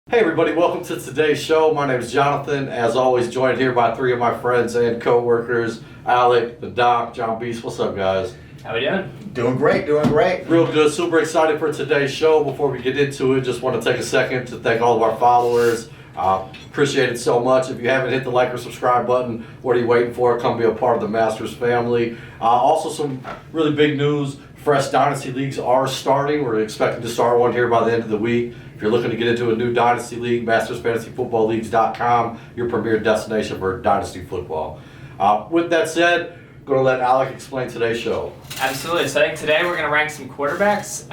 Hey everybody, welcome to today's show. My name is Jonathan. As always, joined here by three of my friends and co-workers, Alec, the Doc, John Beast. What's up, guys? How we doing? Doing great. Real good. Super excited for today's show. Before we get into it, just want to take a second to thank all of our followers. Appreciate it so much. If you haven't hit the like or subscribe button, what are you waiting for? Come be a part of the Masters family. Also, some really big news. Fresh Dynasty leagues are starting. We're expecting to start one here by the end of the week. If you're looking to get into a new Dynasty league, mastersfantasyfootballleagues.com, your premier destination for Dynasty football. With that said, going to let Alec explain today's show. Absolutely. So I think today we're going to rank some quarterbacks.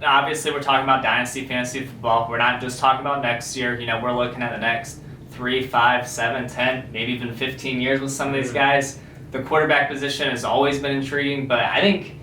Obviously, we're talking about Dynasty fantasy football. We're not just talking about next year. We're looking at the next 3, 5, 7, 10, maybe even 15 years with some of these guys. The quarterback position has always been intriguing, but I think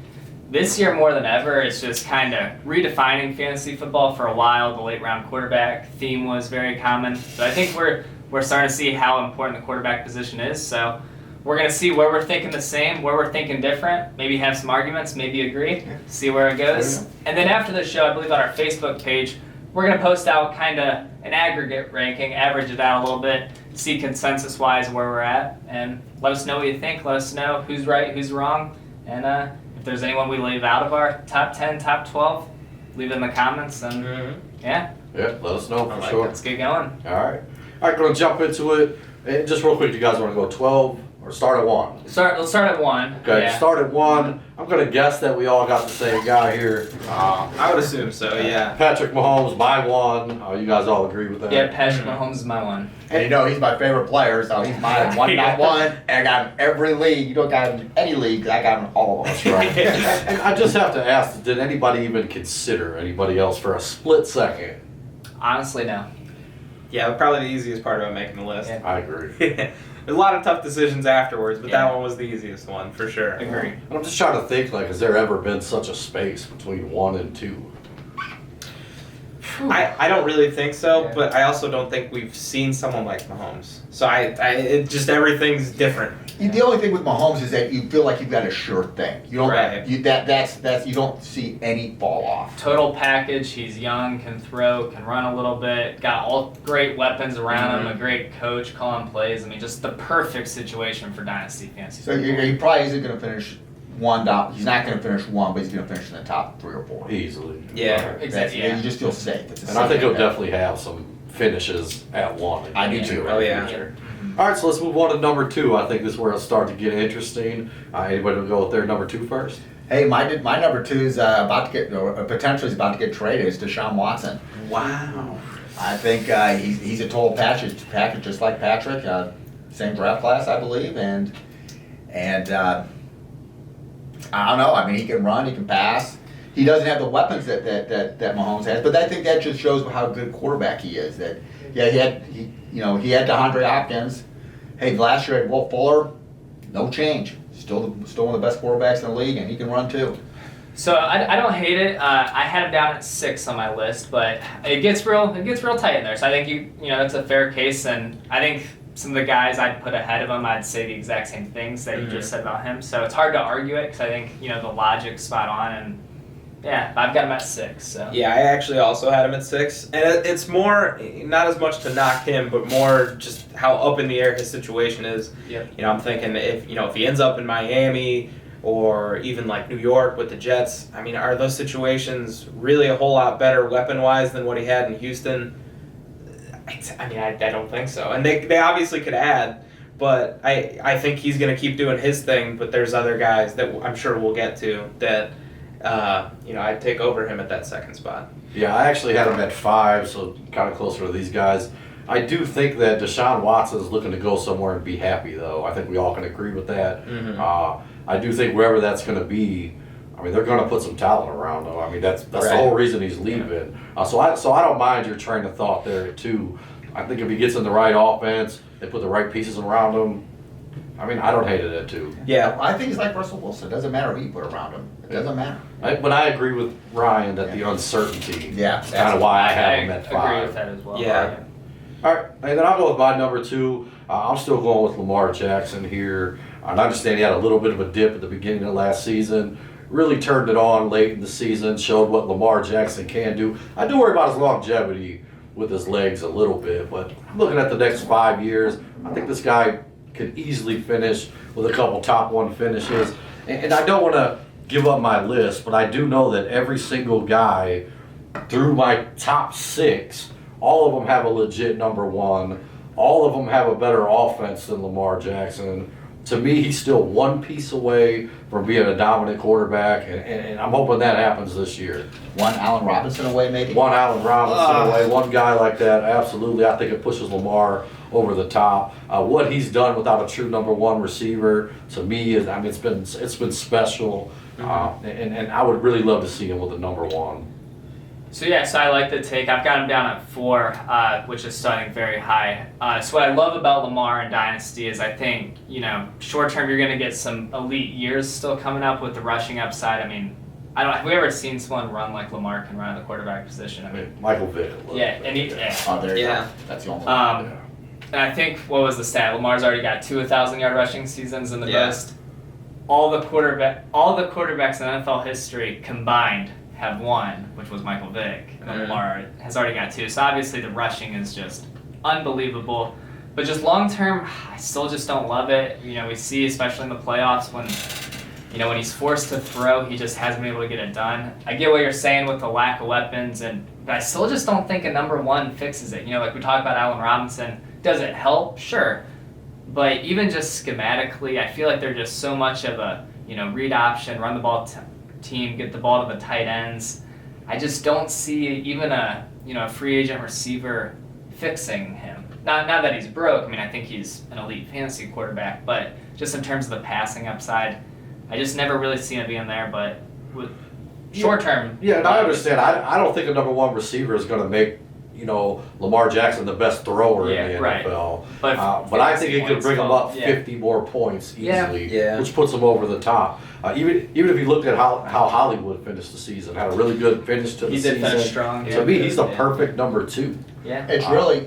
this year more than ever, it's just kind of redefining fantasy football. For a while, the late round quarterback theme was very common. So I think we're starting to see how important the quarterback position is. So we're going to see where we're thinking the same, where we're thinking different, maybe have some arguments, maybe agree, see where it goes. And then after the show, I believe on our Facebook page, we're going to post out kind of an aggregate ranking, average it out a little bit, see consensus-wise where we're at, and let us know what you think. Let us know who's right, who's wrong, and if there's anyone we leave out of our top 10, top 12, leave it in the comments, and yeah, let us know for sure. Let's get going. All right, going to jump into it. And just real quick, you guys want to go 12 or start at 1? Let's start at 1. Okay, Yeah. Start at 1. I'm going to guess that we all got the same guy here. I would assume so, yeah. Patrick Mahomes, my 1. You guys all agree with that? Yeah, Patrick Mahomes is my 1. And he's my favorite player, so he's my one, not one. And I got him every league. You don't got him in any league, I got him in all of them. That's right. And I just have to ask, did anybody even consider anybody else for a split second? Honestly, no. Yeah, probably the easiest part about making the list. Yeah. I agree. There's a lot of tough decisions afterwards, but that one was the easiest one, for sure. Agree. And I'm just trying to think, has there ever been such a space between 1 and 2? I don't really think so, but I also don't think we've seen someone like Mahomes. So it just everything's different. The only thing with Mahomes is that you feel like you've got a sure thing. You don't. Right. You don't see any fall off. Total package. He's young, can throw, can run a little bit, got all great weapons around him, a great coach calling plays. I mean, just the perfect situation for Dynasty fantasy. So he probably isn't going to finish one down. He's not going to finish 1, but he's going to finish in the top 3 or 4. Easily. Yeah. Exactly. Yeah. You just feel safe. And I think he'll definitely have some finishes at 1. I do too. Oh, yeah. All right, so let's move on to number 2. I think this is where it'll start to get interesting. Anybody will go with their number 2 first? Hey, my number 2 is potentially is about to get traded. It's Deshaun Watson. Wow. I think he's a total package just like Patrick. Same draft class, I believe, and I don't know. I mean, he can run, he can pass. He doesn't have the weapons that Mahomes has, but I think that just shows how good quarterback he is. That he had DeAndre Hopkins. Hey, last year had Will Fuller, no change. Still one of the best quarterbacks in the league, and he can run too. So I don't hate it. I had him down at 6 on my list, but it gets real tight in there. So I think that's a fair case, and I think some of the guys I'd put ahead of him, I'd say the exact same things that you just said about him. So it's hard to argue it because I think the logic's spot on, and yeah, I've got him at 6. So Yeah, I actually also had him at 6, and it's more not as much to knock him, but more just how up in the air his situation is. Yep. I'm thinking if he ends up in Miami or even like New York with the Jets, I mean, are those situations really a whole lot better weapon-wise than what he had in Houston? I mean, I don't think so. And they obviously could add, but I think he's going to keep doing his thing, but there's other guys that I'm sure we'll get to that, I'd take over him at that second spot. Yeah, I actually had him at 5, so kind of closer to these guys. I do think that Deshaun Watson is looking to go somewhere and be happy, though. I think we all can agree with that. I do think wherever that's going to be, I mean, they're going to put some talent around him. I mean, that's Right. the whole reason he's leaving. So I don't mind your train of thought there too. I think if he gets in the right offense, they put the right pieces around him. I mean, I don't hate it at 2. Yeah. I think he's like Russell Wilson. It doesn't matter who you put around him. It doesn't matter. But I agree with Ryan that the uncertainty Yeah, is kind of why I have him at agree 5. with that as well. Yeah. All right, and then I'll go with my number 2. I'm still going with Lamar Jackson here. And I understand he had a little bit of a dip at the beginning of last season. Really turned it on late in the season, showed what Lamar Jackson can do. I do worry about his longevity with his legs a little bit. But I'm looking at the next 5 years. I think this guy could easily finish with a couple top 1 finishes. And I don't want to give up my list, but I do know that every single guy through my top 6, all of them have a legit number 1. All of them have a better offense than Lamar Jackson. To me, he's still one piece away from being a dominant quarterback, and I'm hoping that happens this year. One Allen Robinson away, maybe? One Allen Robinson away, one guy like that, absolutely. I think it pushes Lamar over the top. What he's done without a true number 1 receiver, to me, is it's been special, and I would really love to see him with a number 1. So I like the take. I've got him down at 4, which is starting very high. So what I love about Lamar and Dynasty is I think, short term you're going to get some elite years still coming up with the rushing upside. I mean, have we ever seen someone run like Lamar can run at the quarterback position? I mean, Michael Vick. Oh, there you go. That's the only one. And I think, what was the stat? Lamar's already got 2 1,000-yard rushing seasons in the most. All the quarterbacks in NFL history combined have 1, which was Michael Vick, and Lamar has already got 2. So obviously the rushing is just unbelievable. But just long term, I still just don't love it. We see, especially in the playoffs, when he's forced to throw, he just hasn't been able to get it done. I get what you're saying with the lack of weapons, but I still just don't think a number 1 fixes it. Like we talked about Allen Robinson. Does it help? Sure. But even just schematically, I feel like they're just so much of a, read option, run the ball team, get the ball to the tight ends. I just don't see even a free agent receiver fixing him. Not that he's broke. I mean, I think he's an elite fantasy quarterback, but just in terms of the passing upside, I just never really see him being there. But with short term, and I understand. I don't think a number 1 receiver is going to make Lamar Jackson the best thrower in the NFL. But I think he could bring him up 50 more points easily, which puts him over the top. Even if you looked at how Hollywood finished the season, had a really good finish to the season. He did finish strong. To me, he's the perfect number 2. Yeah. It's really,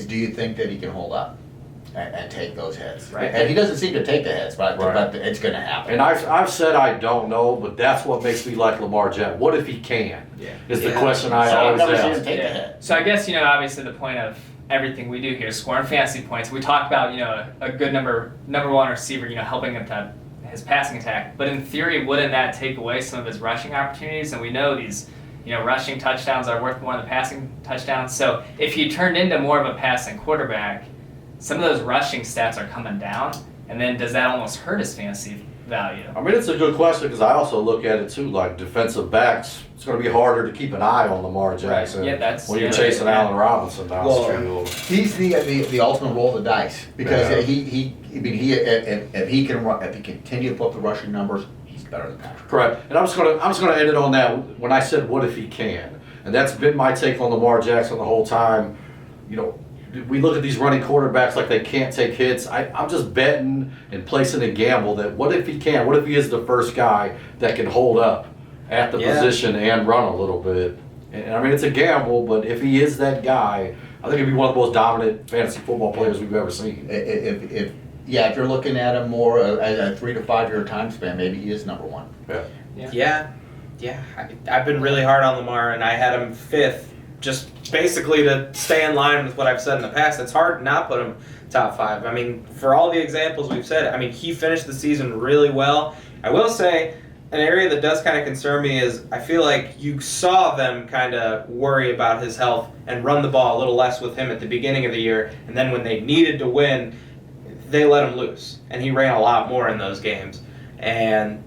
do you think that he can hold up and take those hits? Right. And he doesn't seem to take the hits, but it's going to happen. And I've said I don't know, but that's what makes me like Lamar Jackson. What if he can? Is the question I always I've never seen ask. him take the hit. So I guess, obviously the point of everything we do here is scoring fantasy points. We talk about, a good number 1 receiver, helping him to his passing attack. But in theory, wouldn't that take away some of his rushing opportunities? And we know these, rushing touchdowns are worth more than passing touchdowns. So if he turned into more of a passing quarterback, some of those rushing stats are coming down. And then does that almost hurt his fantasy value? I mean, it's a good question because I also look at it too, like defensive backs. It's going to be harder to keep an eye on Lamar Jackson when you're chasing Allen Robinson down the field. He's the ultimate roll of the dice because if he can continue to put up the rushing numbers, he's better than Patrick. Correct. And I'm just gonna end it on that when I said what if he can, and that's been my take on Lamar Jackson the whole time. We look at these running quarterbacks like they can't take hits. I'm just betting and placing a gamble that what if he can? What if he is the first guy that can hold up at the position and run a little bit? And I mean, it's a gamble, but if he is that guy, I think he'd be one of the most dominant fantasy football players we've ever seen. If you're looking at him more as a 3 to 5 year time span, maybe he is number 1. Yeah. I've been really hard on Lamar, and I had him 5th. Just basically to stay in line with what I've said in the past. It's hard to not put him top 5. I mean, for all the examples we've said, I mean, he finished the season really well. I will say, an area that does kind of concern me is I feel like you saw them kind of worry about his health and run the ball a little less with him at the beginning of the year, and then when they needed to win, they let him loose, and he ran a lot more in those games. And,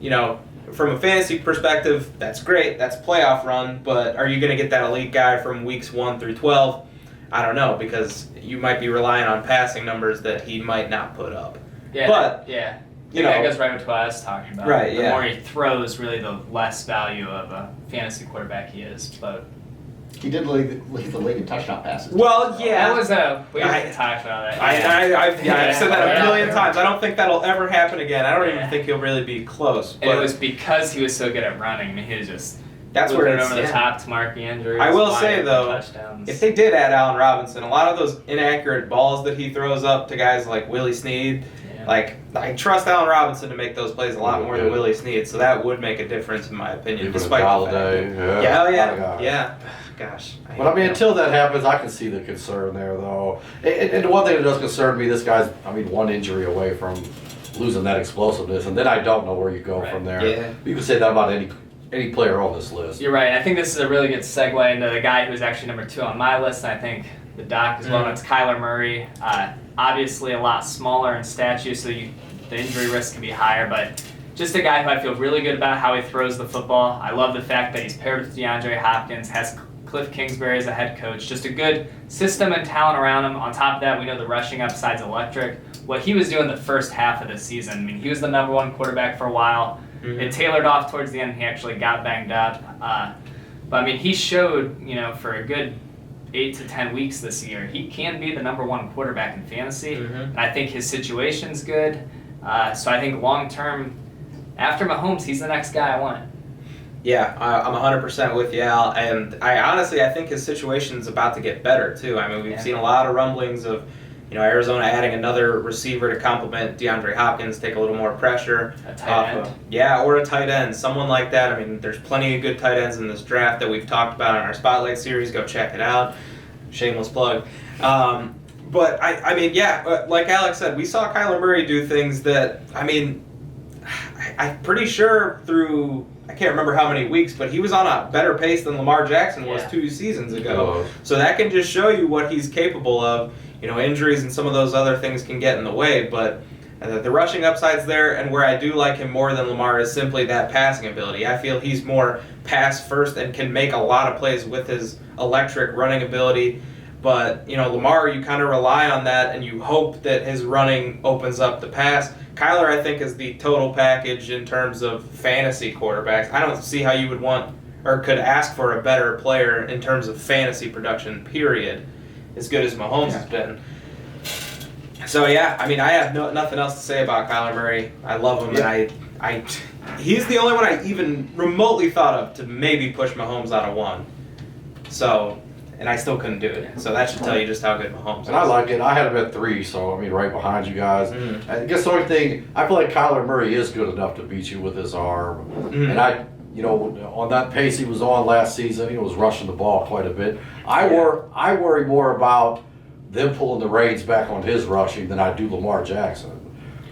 from a fantasy perspective, that's great. That's a playoff run, but are you going to get that elite guy from weeks 1 through 12? I don't know, because you might be relying on passing numbers that he might not put up. Yeah, but that goes right with what I was talking about. Right, the more he throws, really, the less value of a fantasy quarterback he is. But he did lead the league in touchdown passes. Well, yeah, that was we talked about that. I've said that a million times. I don't think that'll ever happen again. I don't even think he'll really be close. And it was because he was so good at running. I mean, he was just that's where it's over the top to Mark Andrews. I will say though, if they did add Allen Robinson, a lot of those inaccurate balls that he throws up to guys like Willie Snead, like I trust Allen Robinson to make those plays a lot more than Willie Snead, so that would make a difference in my opinion. Even despite Galladay, the fact that, gosh. But I mean, until that happens, I can see the concern there, though. And the one thing that does concern me, this guy's, I mean, one injury away from losing that explosiveness, and then I don't know where you go from there. Yeah. You can say that about any player on this list. You're right. I think this is a really good segue into the guy who's actually number 2 on my list, and I think the doc as well. And it's Kyler Murray. Obviously, a lot smaller in stature, so the injury risk can be higher, but just a guy who I feel really good about how he throws the football. I love the fact that he's paired with DeAndre Hopkins, has Cliff Kingsbury as a head coach. Just a good system and talent around him. On top of that, we know the rushing upside's electric. What he was doing the first half of the season, I mean, he was the number 1 quarterback for a while. It tailored off towards the end. He actually got banged up. But, I mean, he showed, for a good 8 to 10 weeks this year, he can be the number 1 quarterback in fantasy. And I think his situation's good. So I think long-term, after Mahomes, he's the next guy I want. Yeah, I'm 100% with you, Al. And I think his situation's about to get better, too. I mean, we've seen a lot of rumblings of, Arizona adding another receiver to complement DeAndre Hopkins, take a little more pressure. A tight end. Or a tight end, someone like that. I mean, there's plenty of good tight ends in this draft that we've talked about in our Spotlight series. Go check it out. Shameless plug. But, like Alex said, we saw Kyler Murray do things that, I'm pretty sure through, I can't remember how many weeks, but he was on a better pace than Lamar Jackson was 2 seasons ago. So that can just show you what he's capable of. Injuries and some of those other things can get in the way, but the rushing upside's there, and where I do like him more than Lamar is simply that passing ability. I feel he's more pass first and can make a lot of plays with his electric running ability. But, Lamar, you kind of rely on that, and you hope that his running opens up the pass. Kyler, I think, is the total package in terms of fantasy quarterbacks. I don't see how you would want or could ask for a better player in terms of fantasy production, period, as good as Mahomes has been. So, I have nothing else to say about Kyler Murray. I love him, and he's the only one I even remotely thought of to maybe push Mahomes out of 1. So... And I still couldn't do it. So that should tell you just how good Mahomes is. And I like it. I had him at 3, so right behind you guys. I guess the only thing, I feel like Kyler Murray is good enough to beat you with his arm. And on that pace he was on last season, he was rushing the ball quite a bit. I worry more about them pulling the reins back on his rushing than I do Lamar Jackson.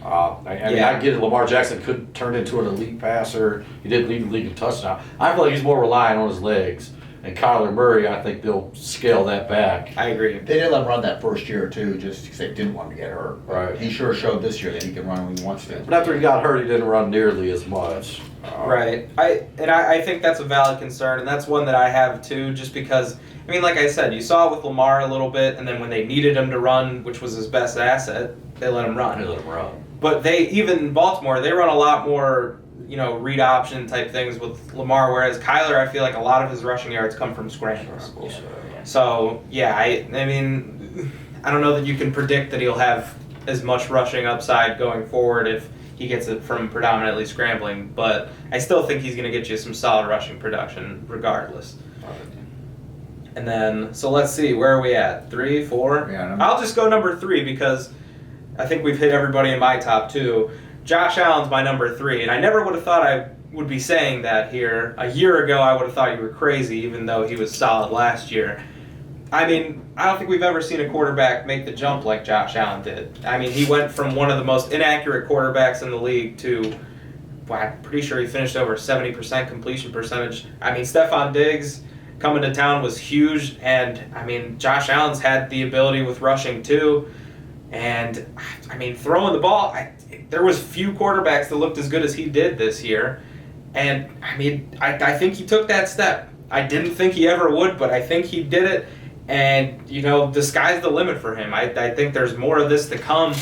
I get it. Lamar Jackson could turn into an elite passer. He did lead the league in touchdown. I feel like he's more reliant on his legs. And Kyler Murray, I think they'll scale that back. I agree. They didn't let him run that first year, too, just because they didn't want him to get hurt. Right. He sure showed this year that he can run when he wants to. But after he got hurt, he didn't run nearly as much. Right. I think that's a valid concern, and that's one that I have, too, just because, like I said, you saw it with Lamar a little bit, and then when they needed him to run, which was his best asset, they let him run. But even in Baltimore, they run a lot more... read option type things with Lamar, whereas Kyler, I feel like a lot of his rushing yards come from scrambles. So, I don't know that you can predict that he'll have as much rushing upside going forward if he gets it from predominantly scrambling, but I still think he's going to get you some solid rushing production regardless. And then, so let's see, where are we at? 3, 4? Yeah, I'll just go number 3 because I think we've hit everybody in my top 2. Josh Allen's my number 3, and I never would have thought I would be saying that here. A year ago, I would have thought you were crazy, even though he was solid last year. I don't think we've ever seen a quarterback make the jump like Josh Allen did. He went from one of the most inaccurate quarterbacks in the league to, I'm pretty sure he finished over 70% completion percentage. Stephon Diggs coming to town was huge, and, Josh Allen's had the ability with rushing, too. And, throwing the ball, there was few quarterbacks that looked as good as he did this year. And, I think he took that step. I didn't think he ever would, but I think he did it. And, the sky's the limit for him. I think there's more of this to come.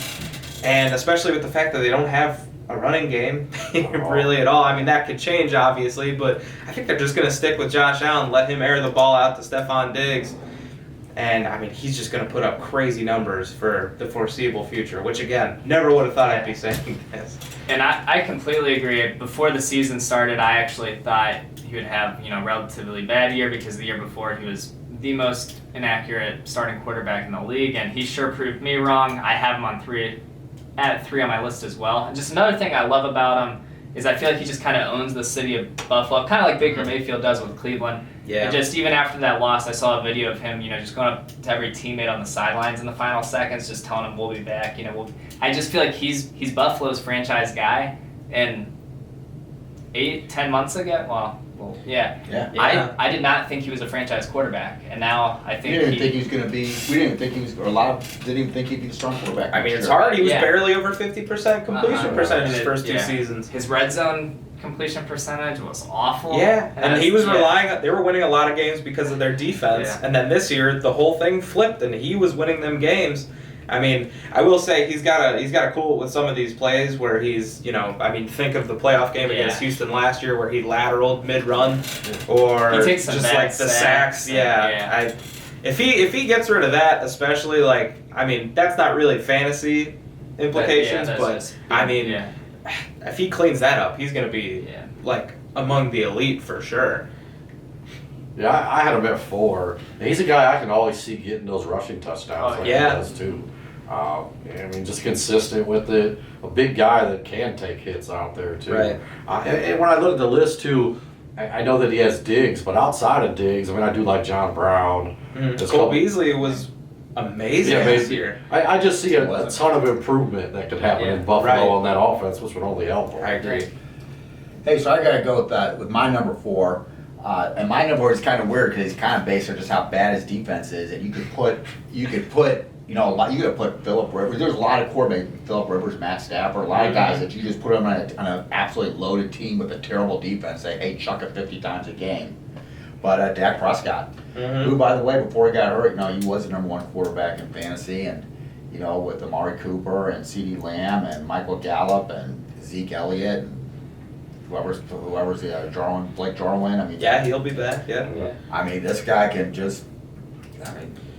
And especially with the fact that they don't have a running game really at all. That could change, obviously, but I think they're just going to stick with Josh Allen, let him air the ball out to Stephon Diggs. And, he's just going to put up crazy numbers for the foreseeable future, which, again, never would have thought I'd be saying this. And I completely agree. Before the season started, I actually thought he would have, a relatively bad year because the year before he was the most inaccurate starting quarterback in the league, and he sure proved me wrong. I have him at 3 on my list as well. And just another thing I love about him is I feel like he just kind of owns the city of Buffalo, kind of like Baker Mayfield does with Cleveland. Yeah. And just even after that loss, I saw a video of him, just going up to every teammate on the sidelines in the final seconds, just telling him we'll be back. I just feel like he's Buffalo's franchise guy, and 8-10 months ago, yeah. Yeah. I did not think he was a franchise quarterback, and now I think We didn't even think he was going to be. We didn't even think he was. Or a lot of didn't even think he'd be the strong quarterback. I mean, it's Sure. hard. He was Yeah. barely over 50% completion Uh-huh. percentage his And first two yeah. seasons. his red zone completion percentage was awful. Yeah, and he was yeah. relying. They were winning a lot of games because of their defense, Yeah. and then this year the whole thing flipped, and he was winning them games. I mean, I will say he's got a cool with some of these plays where he's, think of the playoff game against Yeah. Houston last year where he lateraled mid-run, or He takes some just bad like the sacks. sacks. Yeah, if he gets rid of that, especially that's not really fantasy implications, that's but just- yeah. If he cleans that up, he's going to be among the elite for sure. Yeah, I had him at 4. He's a guy I can always see getting those rushing touchdowns like yeah. he does too. Just consistent with it. A big guy that can take hits out there too. Right. And when I look at the list too, I know that he has Diggs, but outside of Diggs, I do like John Brown. Cole Beasley was amazing this year. I just see a ton of improvement that could happen in Buffalo on that offense, which would only help them. I agree. Hey, so I got to go with my number 4. And my number 4 is kind of weird because he's kind of based on just how bad his defense is. And you could put Phillip Rivers. There's a lot of quarterbacks, Phillip Rivers, Matt Stafford, a lot of guys that you just put them on an absolutely loaded team with a terrible defense. Say, hey, chuck it 50 times a game. But Dak Prescott, who, by the way, before he got hurt, he was the number 1 quarterback in fantasy, and with Amari Cooper and CeeDee Lamb and Michael Gallup and Zeke Elliott and whoever's Blake Jarwin. Yeah, he'll be back. Yeah. This guy can just.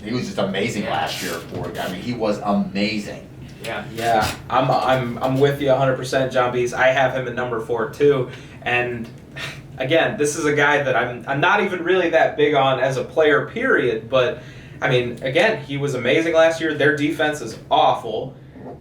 He was just amazing last year for it. He was amazing. Yeah, I'm with you 100%, John Bees. I have him at number 4 too, and again, this is a guy that I'm not even really that big on as a player, period. But again, he was amazing last year. Their defense is awful,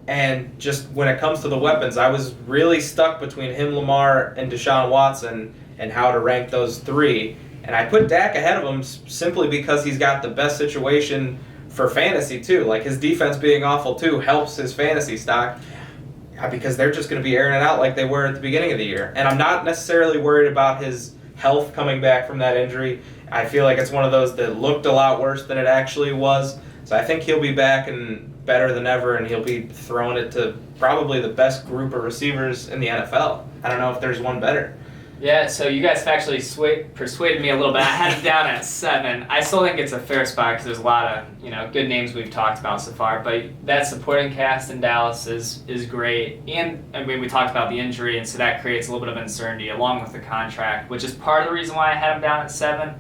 and just when it comes to the weapons, I was really stuck between him, Lamar, and Deshaun Watson, and how to rank those 3. And I put Dak ahead of him simply because he's got the best situation for fantasy too. Like his defense being awful too helps his fantasy stock because they're just going to be airing it out like they were at the beginning of the year. And I'm not necessarily worried about his health coming back from that injury. I feel like it's one of those that looked a lot worse than it actually was. So I think he'll be back and better than ever, and he'll be throwing it to probably the best group of receivers in the NFL. I don't know if there's one better. Yeah, so you guys actually persuaded me a little bit. I had it down at 7. I still think it's a fair spot because there's a lot of good names we've talked about so far. But that supporting cast in Dallas is great, and we talked about the injury, and so that creates a little bit of uncertainty along with the contract, which is part of the reason why I had him down at 7.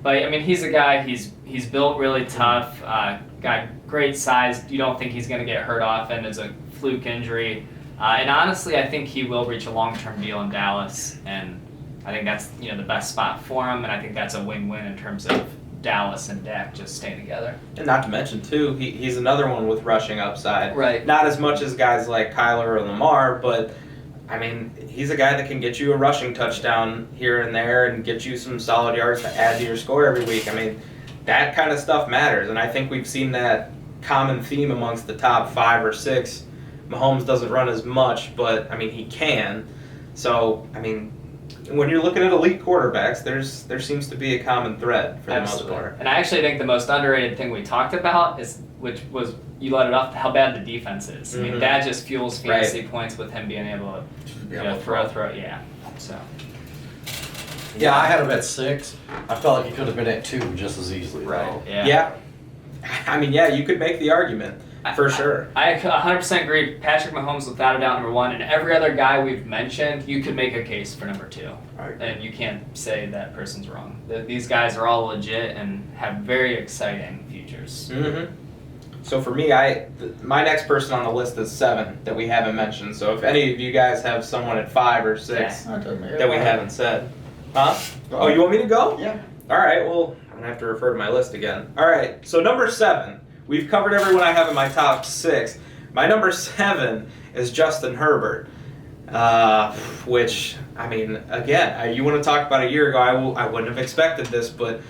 But he's a guy. He's built really tough. Got great size. You don't think he's going to get hurt often. It's a fluke injury. And honestly, I think he will reach a long-term deal in Dallas, and I think that's the best spot for him, and I think that's a win-win in terms of Dallas and Dak just staying together. And not to mention, too, he's another one with rushing upside. Right. Not as much as guys like Kyler or Lamar, but, he's a guy that can get you a rushing touchdown here and there and get you some solid yards to add to your score every week. That kind of stuff matters, and I think we've seen that common theme amongst the top 5 or 6. Mahomes doesn't run as much, but he can. So when you're looking at elite quarterbacks, there seems to be a common thread for the most part. And I actually think the most underrated thing we talked about which was you let it off, how bad the defense is. That just fuels fantasy points with him being able to throw. Yeah. So. Yeah, I had him at 6. I felt like he could have been at 2 just as easily. Right. Though. Yeah. Yeah, you could make the argument. For sure. I 100% agree. Patrick Mahomes, without a doubt, number 1. And every other guy we've mentioned, you could make a case for number 2. Right. And you can't say that person's wrong. These guys are all legit and have very exciting futures. Mm-hmm. So for me, my next person on the list is 7 that we haven't mentioned. So if any of you guys have someone at 5 or 6 that we haven't said. Huh? Oh, you want me to go? Yeah. All right, well, I'm going to have to refer to my list again. All right, so number 7. We've covered everyone I have in my top 6. My number 7 is Justin Herbert. which, I mean, again, you want to talk about a year ago, I wouldn't have expected this, but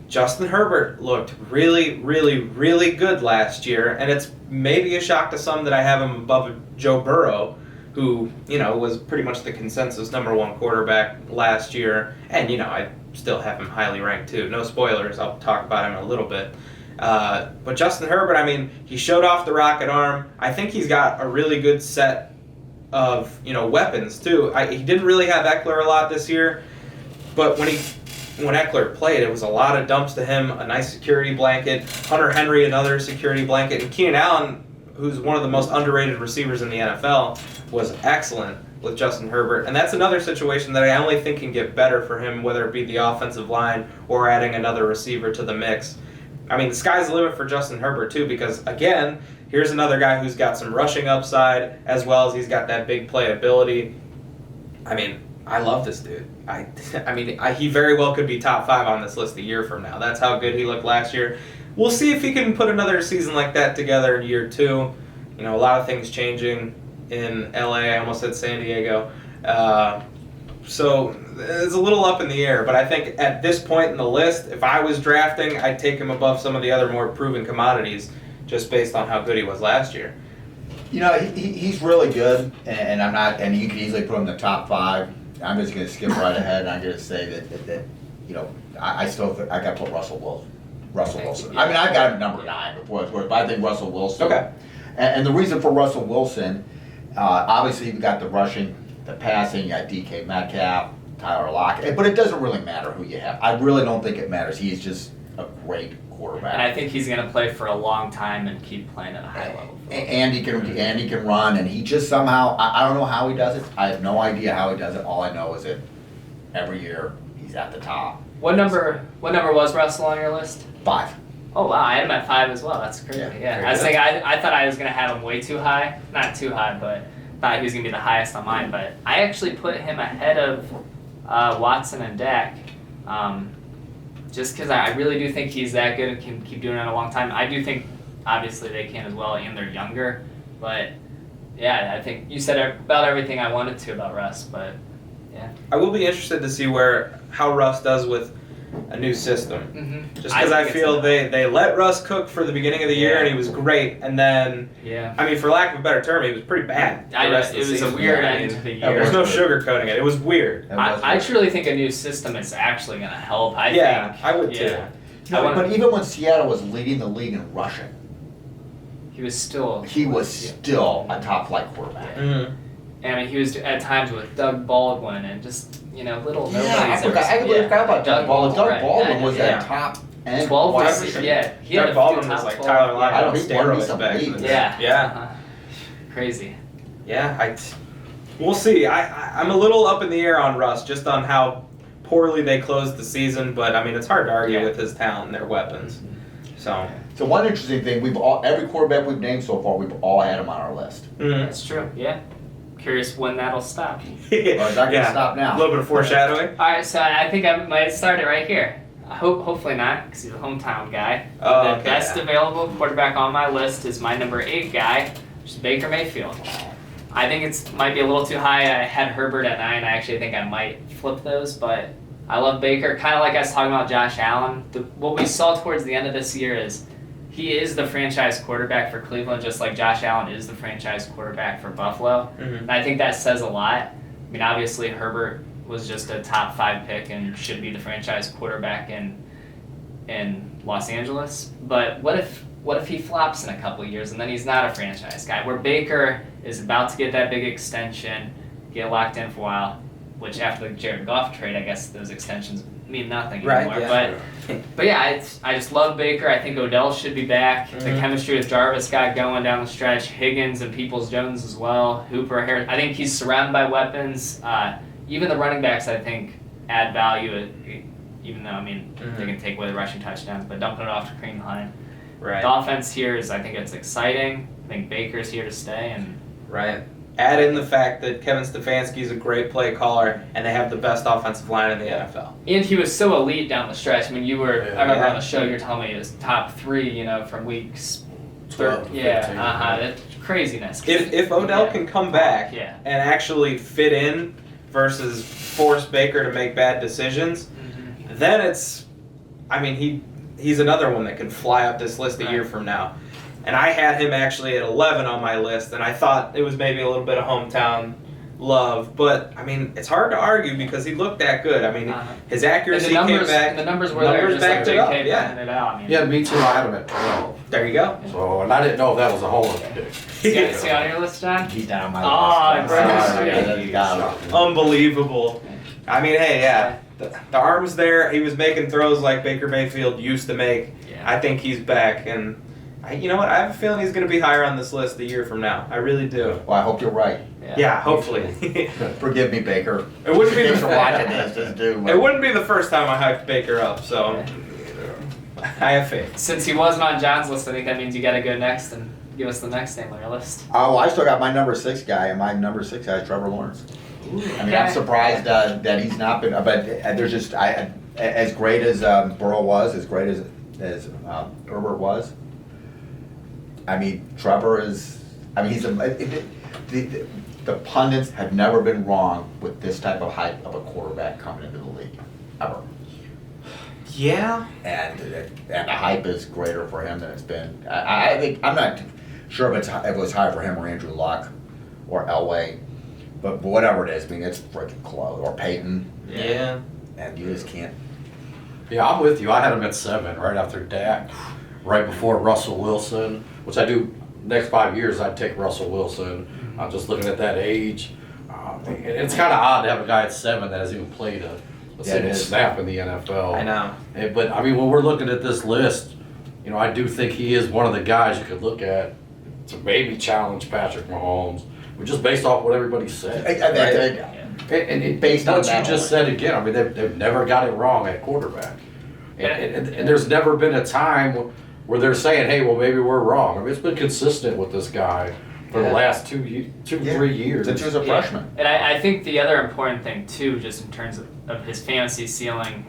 Justin Herbert looked really, really, really good last year, and it's maybe a shock to some that I have him above Joe Burrow, who, was pretty much the consensus #1 quarterback last year, and, I still have him highly ranked too. No spoilers, I'll talk about him in a little bit. But Justin Herbert, I mean, he showed off the rocket arm. I think he's got a really good set of, weapons too. He didn't really have Eckler a lot this year, but when Eckler played, it was a lot of dumps to him, a nice security blanket. Hunter Henry, another security blanket. And Keenan Allen, who's one of the most underrated receivers in the NFL, was excellent with Justin Herbert. And that's another situation that I only think can get better for him, whether it be the offensive line or adding another receiver to the mix. I mean, the sky's the limit for Justin Herbert, too, because, again, here's another guy who's got some rushing upside, as well as he's got that big playability. I mean, I love this dude. He very well could be top 5 on this list a year from now. That's how good he looked last year. We'll see if he can put another season like that together in year 2. A lot of things changing in LA. I almost said San Diego. So it's a little up in the air, but I think at this point in the list, if I was drafting, I'd take him above some of the other more proven commodities just based on how good he was last year. He's really good, and you could easily put him in the top 5. I'm just going to skip right ahead, and I'm going to say that I still think I got to put Russell Wilson. I mean, I've got him number 9 before it's worth, but I think Russell Wilson. Okay. And the reason for Russell Wilson, obviously you've got the rushing, the passing, you got DK Metcalf, Tyler Lockett, but it doesn't really matter who you have. I really don't think it matters. He's just a great quarterback. And I think he's going to play for a long time and keep playing at a high level. And he can run, and he just somehow, I don't know how he does it. I have no idea how he does it. All I know is that every year he's at the top. What number was Russell on your list? 5. Oh wow, I had him at 5 as well. That's crazy. Yeah. I was thinking, I thought I was gonna have him way too high. Not too high, but thought he was gonna be the highest on mine. But I actually put him ahead of Watson and Dak, just because I really do think he's that good and can keep doing it a long time. I do think obviously they can as well, and they're younger. But yeah, I think you said about everything I wanted to about Russ. But yeah, I will be interested to see how Russ does with a new system. Mm-hmm. Just because I feel they let Russ cook for the beginning of the year and he was great, and then I mean, for lack of a better term, he was pretty bad. It was a weird end to the year. There's no sugarcoating it. It was weird. I truly think a new system is actually going to help. I would too. But even when Seattle was leading the league in rushing, he was still a top flight quarterback. Mm-hmm. I mean, he was at times with Doug Baldwin and just little nobodies. I forgot about Doug Baldwin. Doug Baldwin was that top end 12 wide receiver. receiver. Yeah, he had Doug Baldwin was like Tyler Lockett on steroids back in the day. Yeah. Crazy. Yeah, we'll see. I'm a little up in the air on Russ, just on how poorly they closed the season, but I mean, it's hard to argue with his talent and their weapons. So one interesting thing, every quarterback we've named so far, we've all had him on our list. Mm-hmm. That's true. Yeah. Curious when that'll stop. Well, it's not going to stop now. A little bit of foreshadowing. All right, so I think I might start it right here. Hopefully not, because he's a hometown guy. Oh, the best available quarterback on my list is my number 8 guy, which is Baker Mayfield. I think it might be a little too high. I had Herbert at 9. I actually think I might flip those, but I love Baker. Kind of like I was talking about Josh Allen. What we saw towards the end of this year is he is the franchise quarterback for Cleveland, just like Josh Allen is the franchise quarterback for Buffalo. Mm-hmm. And I think that says a lot. I mean, obviously Herbert was just a top 5 pick and should be the franchise quarterback in Los Angeles. But what if he flops in a couple of years and then he's not a franchise guy? Where Baker is about to get that big extension, get locked in for a while, which after the Jared Goff trade, I guess those extensions mean nothing anymore. Yeah. But yeah, I just love Baker. I think Odell should be back. Mm-hmm. The chemistry with Jarvis got going down the stretch. Higgins and Peoples-Jones as well. Hooper, Harris. I think he's surrounded by weapons. Even the running backs, I think, add value. Even though, I mean, they can take away the rushing touchdowns, but dumping it off to Kareem Hunt. Right. The offense here is, I think it's exciting. I think Baker's here to stay. Right. Add in the fact that Kevin Stefanski is a great play caller, and they have the best offensive line in the NFL. And he was so elite down the stretch. I mean, I remember on the show you were telling me he was top 3, from weeks 12 to 15. craziness. If Odell can come back Yeah. and actually fit in versus force Baker to make bad decisions, then it's, I mean, he's another one that can fly up this list a year from now. And I had him actually at 11 on my list, and I thought it was maybe a little bit of hometown love, but I mean, it's hard to argue because he looked that good. I mean, his accuracy came back. The numbers were there, just like backed it up, JK yeah. pointed it out. I mean, Yeah, me too. I had him at 12. There you go. So, and I didn't know if that was a homer pick. Is he on your list, John? He's down on my Oh, list. brother, Sorry, sweet. got him. Unbelievable. I mean, hey, yeah, the arm's there. He was making throws like Baker Mayfield used to make. Yeah. I think he's back, and you know what? I have a feeling he's going to be higher on this list a year from now. I really do. Well, I hope you're right. Yeah, hopefully. Forgive me, Baker. It wouldn't be Thanks for the watching this. Just do. It wouldn't be the first time I hyped Baker up, so I have faith. Since he wasn't on John's list, I think that means you got to go next and give us the next name on your list. Oh, I still got my number 6 guy, and my number 6 guy is Trevor Lawrence. I mean, I'm surprised that he's not been. But there's just as great as Burrow was, as great as Herbert was. I mean, Trevor is. I mean, he's the pundits have never been wrong with this type of hype of a quarterback coming into the league, ever. Yeah. And the hype is greater for him than it's been. I think I'm not sure if it was high for him or Andrew Luck or Elway, but whatever it is, I mean, it's freaking close. Or Peyton, Yeah. and you just can't. Yeah, I'm with you. I had him at 7, right after Dak, right before Russell Wilson, which I do. Next 5 years, I'd take Russell Wilson. I'm just looking at that age. It's kind of odd to have a guy at 7 that hasn't even played a single snap in the NFL. I know. But I mean, when we're looking at this list, you know, I do think he is one of the guys you could look at to maybe challenge Patrick Mahomes, just based off what everybody said. And Based on what you that just one. said again, I mean, they've never got it wrong at quarterback. And there's never been a time where they're saying, hey, well, maybe we're wrong. I mean, it's been consistent with this guy for the last 3 years. Since he was a freshman. And I think the other important thing, too, just in terms of his fantasy ceiling,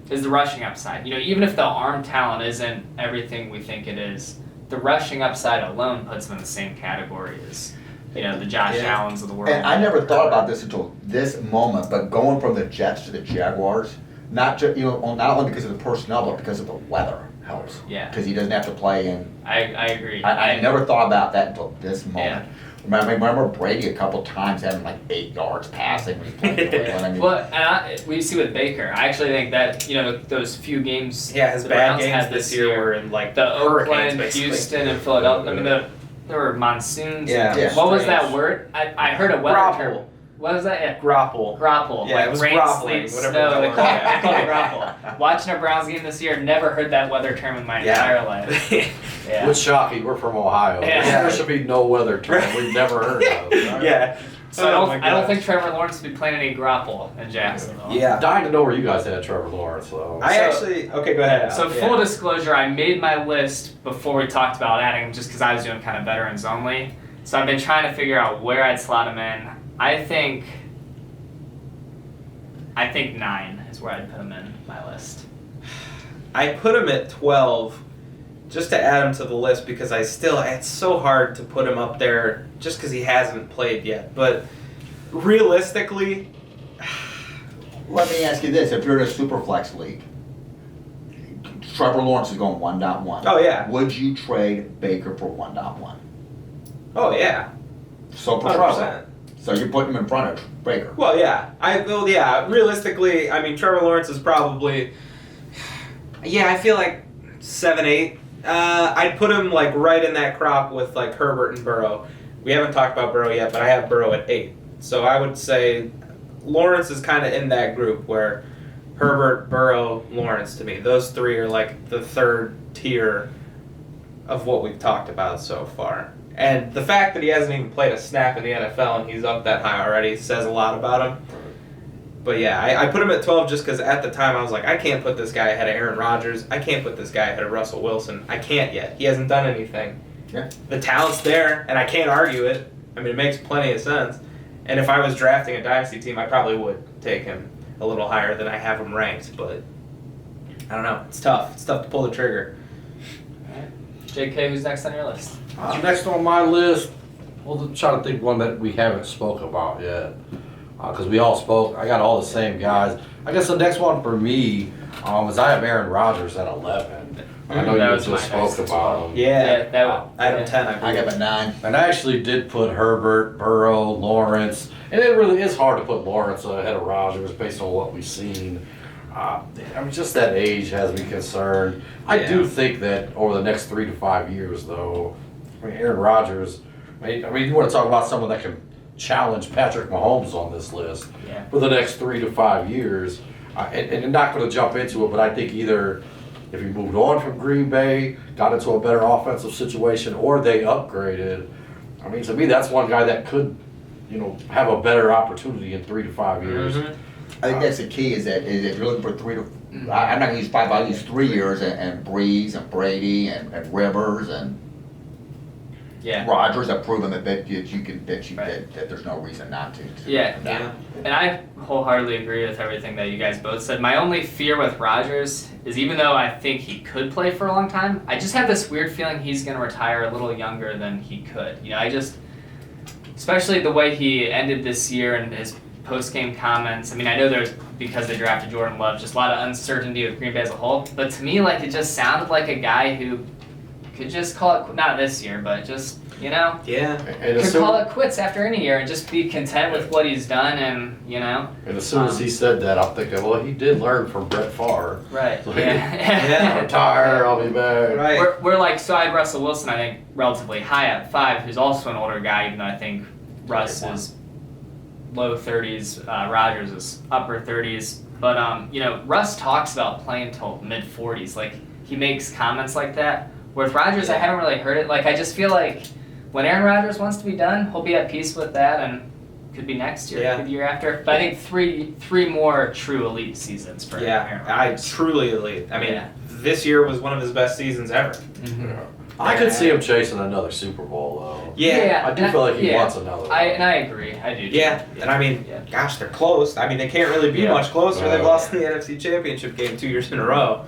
is the rushing upside. You know, even if the arm talent isn't everything we think it is, the rushing upside alone puts him in the same category as, you know, the Josh Allens of the world. And I never thought about this until this moment, but going from the Jets to the Jaguars, not only because of the personnel, but because of the weather helps. Yeah. Because he doesn't have to play in. I agree. I never thought about that until this moment. Remember Brady a couple times having like 8 yards passing when he played in Cleveland. I mean, Well, we see with Baker. I actually think that, you know, those few games. Yeah, his the bad Browns games had this year were in like the hurricanes, Oakland, basically. Houston, and Philadelphia. I mean, there were monsoons. Yeah. Yeah. What was Strange. that word? I heard a weather Grapple. term. What was that? Yeah. Grapple. Grapple. Yeah, like it was rain, grappling, sleet, whatever snow. that They was. call it, call it grapple. Watching a Browns game this year, never heard that weather term in my entire life. Yeah. Which shocking, we're from Ohio. Yeah. There should be no weather term we've never heard of. Right? Yeah. So Oh I my don't gosh. think Trevor Lawrence would be playing any grapple in Jacksonville. Yeah. Dying to know where you guys had Trevor Lawrence, though. Okay, go ahead. So Al. full disclosure, I made my list before we talked about adding him just because I was doing kind of veterans only. So I've been trying to figure out where I'd slot him in. I think 9 is where I'd put him in my list. I put him at 12 just to add him to the list because it's so hard to put him up there just because he hasn't played yet. But realistically, let me ask you this: if you're in a super flex league, Trevor Lawrence is going 1.1. Oh, yeah. Would you trade Baker for 1.1? oh yeah, So for 100%. Trevor. So you're putting him in front of Baker. Well, yeah. Realistically, I mean, Trevor Lawrence is probably, I feel like 7, 8. I'd put him like right in that crop with like Herbert and Burrow. We haven't talked about Burrow yet, but I have Burrow at 8. So I would say Lawrence is kind of in that group where Herbert, Burrow, Lawrence to me. Those 3 are like the third tier of what we've talked about so far. And the fact that he hasn't even played a snap in the NFL and he's up that high already says a lot about him. But yeah, I put him at 12 just because at the time I was like, I can't put this guy ahead of Aaron Rodgers. I can't put this guy ahead of Russell Wilson. I can't yet. He hasn't done anything. Yeah. The talent's there, and I can't argue it. I mean, it makes plenty of sense. And if I was drafting a Dynasty team, I probably would take him a little higher than I have him ranked. But I don't know. It's tough. It's tough to pull the trigger. JK, who's next on your list? Next on my list, we'll try to think one that we haven't spoke about yet. Because we all spoke. I got all the same guys. I guess the next one for me is I have Aaron Rodgers at 11. I know That you was just my next spoke as about well. him. Yeah, that I had him 10, I I believe. got him at 9. And I actually did put Herbert, Burrow, Lawrence, and it really is hard to put Lawrence ahead of Rodgers based on what we've seen. I mean, just that age has me concerned. I do Yeah. think that over the next 3 to 5 years, though, I mean, Aaron Rodgers, I mean, you want to talk about someone that can challenge Patrick Mahomes on this list Yeah. for the next 3 to 5 years. And I'm not going to jump into it, but I think either if he moved on from Green Bay, got into a better offensive situation, or they upgraded, I mean, to me, that's one guy that could, have a better opportunity in 3 to 5 years. Mm-hmm. I think that's the key is that if you're looking for 3 to, I'm not gonna use 5, I'll use 3 years and Breeze and Brady and Rivers and Yeah. Rodgers have proven that you can, Right. that there's no reason not to. Yeah. Now. And I wholeheartedly agree with everything that you guys both said. My only fear with Rodgers is even though I think he could play for a long time, I just have this weird feeling he's going to retire a little younger than he could. Especially the way he ended this year and his post-game comments. I mean, I know there's, because they drafted Jordan Love, just a lot of uncertainty with Green Bay as a whole. But to me, it just sounded like a guy who could just call it, not this year, but just, Yeah. And could call it quits after any year and just be content with what he's done and, And as soon as he said that, I'm thinking, well, he did learn from Brett Favre. Right. So Yeah. retire, I'll be back. Right. We're like, so I had Russell Wilson, I think, relatively high at 5, who's also an older guy, even though I think Russ is low 30s, Rodgers is upper 30s. But, Russ talks about playing till mid 40s. Like, he makes comments like that. With Rodgers, I haven't really heard it. Like, I just feel like when Aaron Rodgers wants to be done, he'll be at peace with that, and could be next year, Yeah. could be the year after. But I think three more true elite seasons for Yeah, Aaron I Rodgers. truly elite. I mean, Yeah. this year was one of his best seasons ever. Mm-hmm. Yeah. I could see him chasing another Super Bowl, though. Yeah. I do feel like he wants another one. I agree. I do. Too. Yeah, and I mean, Yeah. gosh, they're close. I mean, they can't really be Yeah. much closer. They've No. lost in the NFC Championship game 2 years in a row.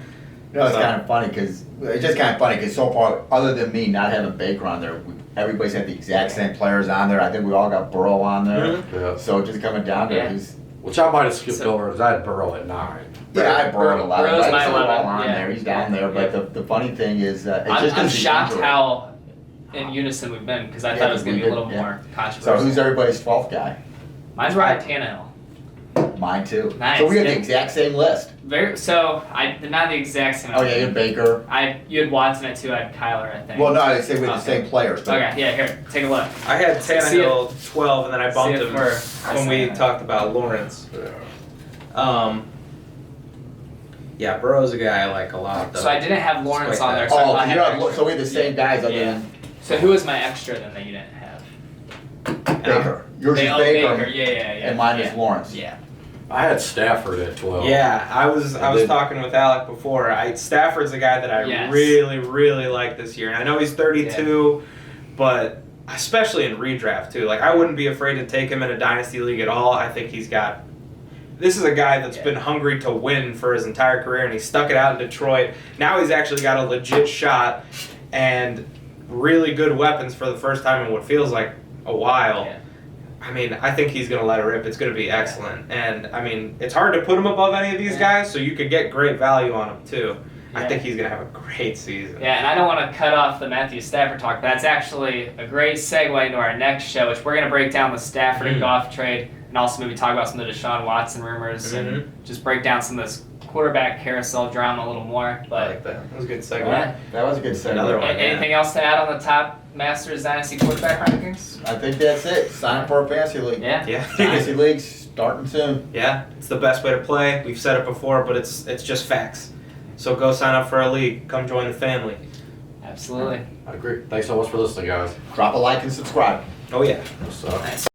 It's So- kind of funny because it's just kind of funny because so far, other than me not having Baker on there, everybody's had the exact same players on there. I think we all got Burrow on there. Mhm. Yeah. So just coming down to Yeah. who's. Which I might have skipped So- over because I had Burrow at 9. Yeah, I Burrow a lot. Burrow's But my he's all 11, on yeah. there. He's down there. Yeah. But the funny thing is, it's I'm just 'cause he's shocked injured. how in unison we've been because I Yeah, thought it was going to be a we little did, yeah. more So controversial. who's everybody's 12th guy? Mine's Ryan Tannehill. Mine too. Nice, So we have yeah. the exact same list. Not the exact same. Oh yeah, you had Baker. You had Watson at 2. I had Kyler, I think. Well, no, I say we have the Okay. same players. But Okay, yeah. Here, take a look. I had See Tannehill 12, and then I bumped See if him we're- when we talked about Lawrence. Yeah, Burrow's a guy I like a lot, though. So I didn't have Lawrence quite on there. that. So Oh, I you're have not, so we have the same guys other Yeah. than So who was my extra then that you didn't have? Baker. Yours is Baker, Yeah. and mine yeah. is Lawrence. Yeah. I had Stafford at 12. Yeah, I was then- talking with Alec before. Stafford's a guy that I Yes. really, really like this year. And I know he's 32, but especially in redraft too. Like, I wouldn't be afraid to take him in a dynasty league at all. I think this is a guy that's been hungry to win for his entire career, and he stuck it out in Detroit. Now he's actually got a legit shot and really good weapons for the first time in what feels like a while. Yeah. I mean, I think he's going to let it rip. It's going to be excellent. And, I mean, it's hard to put him above any of these guys, so you could get great value on him, too. I Yeah. think he's going to have a great season. Yeah, and I don't want to cut off the Matthew Stafford talk. That's actually a great segue into our next show, which we're going to break down the Stafford and Goff trade, and also maybe talk about some of the Deshaun Watson rumors and just break down some of this quarterback carousel drama a little more. I But like that. That was a good segue. Yeah. That was a good segue. Another one. anything else to add on the top Masters Dynasty quarterback rankings? I think that's it. Sign up for a fantasy league. Yeah. Yeah. Fantasy leagues starting soon. Yeah, it's the best way to play. We've said it before, but it's just facts. So go sign up for a league. Come join the family. Absolutely. I agree. Thanks so much for listening, guys. Drop a like and subscribe. Oh, yeah. So. Nice.